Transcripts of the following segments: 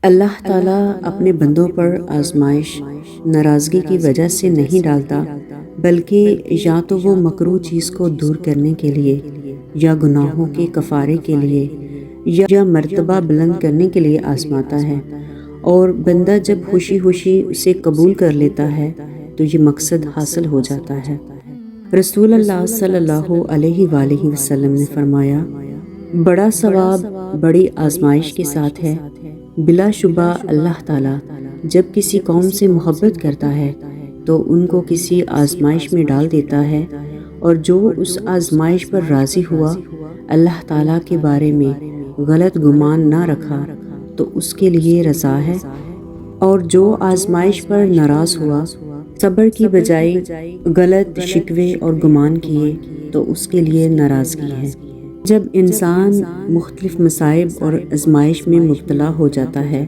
اللہ تعالیٰ اپنے بندوں پر آزمائش ناراضگی کی وجہ سے نہیں ڈالتا، بلکہ یا تو وہ مکروہ چیز کو دور کرنے کے لیے، یا گناہوں کے کفارے کے لیے، یا مرتبہ بلند کرنے کے لیے آزماتا ہے، اور بندہ جب خوشی خوشی اسے قبول کر لیتا ہے تو یہ مقصد حاصل ہو جاتا ہے۔ رسول اللہ صلی اللہ علیہ وآلہ وسلم نے فرمایا، بڑا ثواب بڑی آزمائش کے ساتھ ہے۔ بلا شبہ اللہ تعالیٰ جب کسی قوم سے محبت کرتا ہے تو ان کو کسی آزمائش میں ڈال دیتا ہے، اور جو اس آزمائش پر راضی ہوا، اللہ تعالیٰ کے بارے میں غلط گمان نہ رکھا تو اس کے لیے رضا ہے، اور جو آزمائش پر ناراض ہوا، صبر کی بجائے غلط شکوے اور گمان کیے تو اس کے لیے ناراضگی ہے۔ جب انسان مختلف مصائب اور آزمائش میں مبتلا ہو جاتا ہے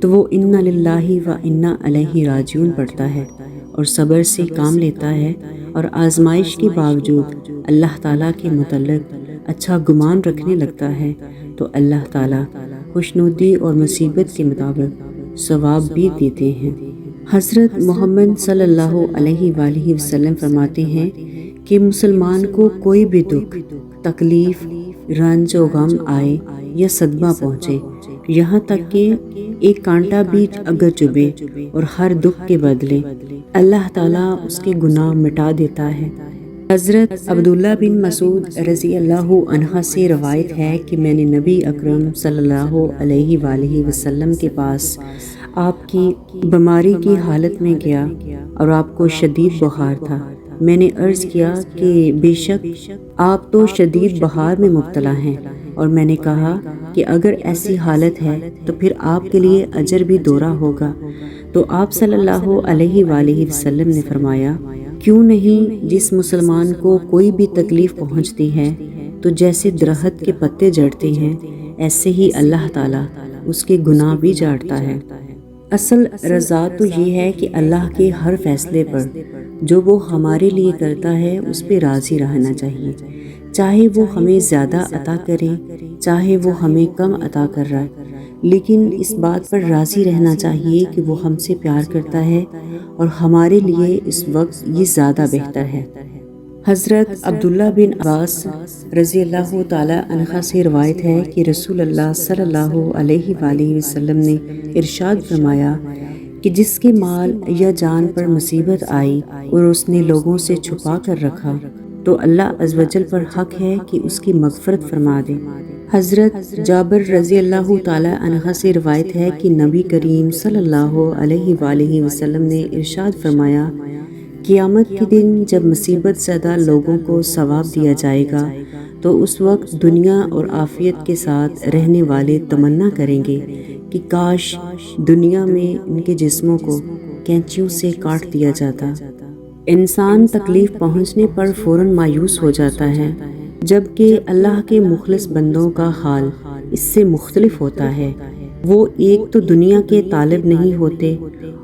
تو وہ انا للہ و انا الیہ راجعون پڑھتا ہے اور صبر سے کام لیتا ہے، اور آزمائش کے باوجود اللہ تعالیٰ کے متعلق اچھا گمان رکھنے لگتا ہے تو اللہ تعالیٰ خوشنودی اور مصیبت کے مطابق ثواب بھی دیتے ہیں۔ حضرت محمد صلی اللہ علیہ وآلہ وسلم فرماتے ہیں کہ مسلمان کو کوئی بھی دکھ، تکلیف، رنج و غم آئے یا صدمہ پہنچے، یہاں تک کہ ایک کانٹا بھی اگر چبھے، اور ہر دکھ کے بدلے اللہ تعالیٰ اس کے گناہ مٹا دیتا ہے۔ حضرت عبداللہ بن مسعود رضی اللہ عنہ سے روایت ہے کہ میں نے نبی اکرم صلی اللہ علیہ وآلہ وسلم کے پاس آپ کی بیماری کی حالت میں گیا اور آپ کو شدید بخار تھا۔ میں نے عرض کیا کہ بے شک آپ تو شدید بخار میں مبتلا ہیں، اور میں نے کہا کہ اگر ایسی حالت ہے تو پھر آپ کے لیے اجر بھی دوہرا ہوگا۔ تو آپ صلی اللہ علیہ وآلہ وسلم نے فرمایا، کیوں نہیں جس مسلمان کو کوئی بھی تکلیف پہنچتی ہے تو جیسے درخت کے پتے جھڑتے ہیں، ایسے ہی اللہ تعالیٰ اس کے گناہ بھی جھاڑتا ہے۔ اصل رضا تو یہ ہے کہ اللہ کے ہر فیصلے پر جو وہ ہمارے لیے کرتا ہے اس پہ راضی رہنا چاہیے، چاہے وہ ہمیں زیادہ عطا کرے، چاہے وہ ہمیں کم عطا کر رہا ہے، لیکن اس بات پر راضی رہنا چاہیے کہ وہ ہم سے پیار کرتا ہے اور ہمارے لیے اس وقت یہ زیادہ بہتر ہے۔ حضرت عبداللہ بن عباس رضی اللہ تعالی عنہ سے روایت ہے کہ رسول اللہ صلی اللہ علیہ وآلہ وسلم نے ارشاد فرمایا کہ جس کے مال یا جان پر مصیبت آئی اور اس نے لوگوں سے چھپا کر رکھا تو اللہ عز و جل پر حق ہے کہ اس کی مغفرت فرما دے۔ حضرت جابر رضی اللہ تعالی عنہ سے روایت ہے کہ نبی کریم صلی اللہ علیہ وآلہ وسلم نے ارشاد فرمایا، قیامت کے دن جب مصیبت زدہ لوگوں کو ثواب دیا جائے گا تو اس وقت دنیا اور عافیت کے ساتھ رہنے والے تمنا کریں گے کہ کاش دنیا میں ان کے جسموں کو کینچیوں سے کاٹ دیا جاتا۔ انسان تکلیف پہنچنے پر فوراً مایوس ہو جاتا ہے، جبکہ اللہ کے مخلص بندوں کا حال اس سے مختلف ہوتا ہے۔ وہ ایک تو دنیا کے طالب نہیں ہوتے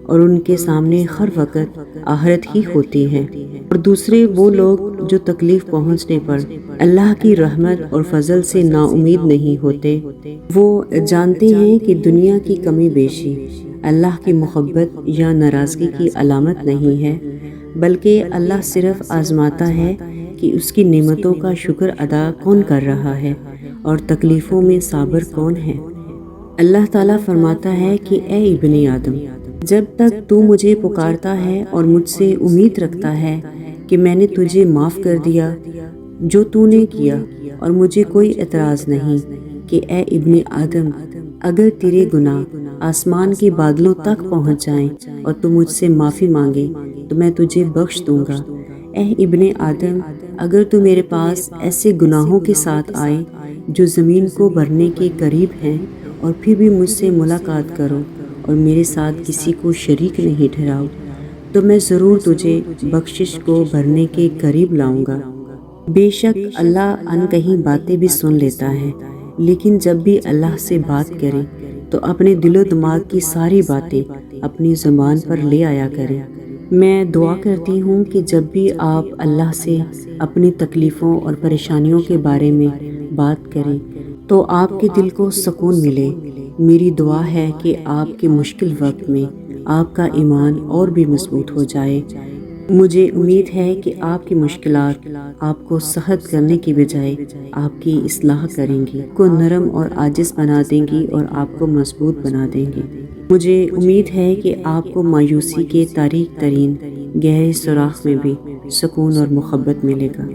اور ان کے سامنے ہر وقت آخرت ہی ہوتی ہے، اور دوسرے وہ لوگ جو تکلیف پہنچنے پر اللہ کی رحمت اور فضل سے نا امید نہیں ہوتے۔ وہ جانتے ہیں کہ دنیا کی کمی بیشی اللہ کی محبت یا ناراضگی کی علامت نہیں ہے، بلکہ اللہ صرف آزماتا ہے کہ اس کی نعمتوں کا شکر ادا کون کر رہا ہے اور تکلیفوں میں صابر کون ہے۔ اللہ تعالیٰ فرماتا ہے کہ اے ابن آدم، جب تک تو مجھے پکارتا ہے اور مجھ سے امید رکھتا ہے کہ میں نے تجھے معاف کر دیا جو تو نے کیا، اور مجھے کوئی اعتراض نہیں کہ اے ابن آدم اگر تیرے گناہ آسمان کے بادلوں تک پہنچ جائیں اور تو مجھ سے معافی مانگے تو میں تجھے بخش دوں گا۔ اے ابن آدم اگر تو میرے پاس ایسے گناہوں کے ساتھ آئے جو زمین کو بھرنے کے قریب ہیں اور پھر بھی مجھ سے ملاقات کرو اور میرے ساتھ کسی کو شریک نہیں ٹھہراؤ تو میں ضرور تجھے بخشش کو بھرنے کے قریب لاؤں گا۔ بے شک اللہ ان کہیں باتیں بھی سن لیتا ہے، لیکن جب بھی اللہ سے بات کریں تو اپنے دل و دماغ کی ساری باتیں اپنی زبان پر لے آیا کریں۔ میں دعا کرتی ہوں کہ جب بھی آپ اللہ سے اپنی تکلیفوں اور پریشانیوں کے بارے میں بات کریں تو آپ کے دل کو سکون ملے۔ میری دعا ہے کہ آپ کے مشکل وقت میں آپ کا ایمان اور بھی مضبوط ہو جائے۔ مجھے امید ہے کہ آپ کی مشکلات آپ کو سخت کرنے کی بجائے آپ کی اصلاح کریں گی، کو نرم اور عاجز بنا دیں گی اور آپ کو مضبوط بنا دیں گی۔ مجھے امید ہے کہ آپ کو مایوسی کے تاریک ترین گہرے سوراخ میں بھی سکون اور محبت ملے گا۔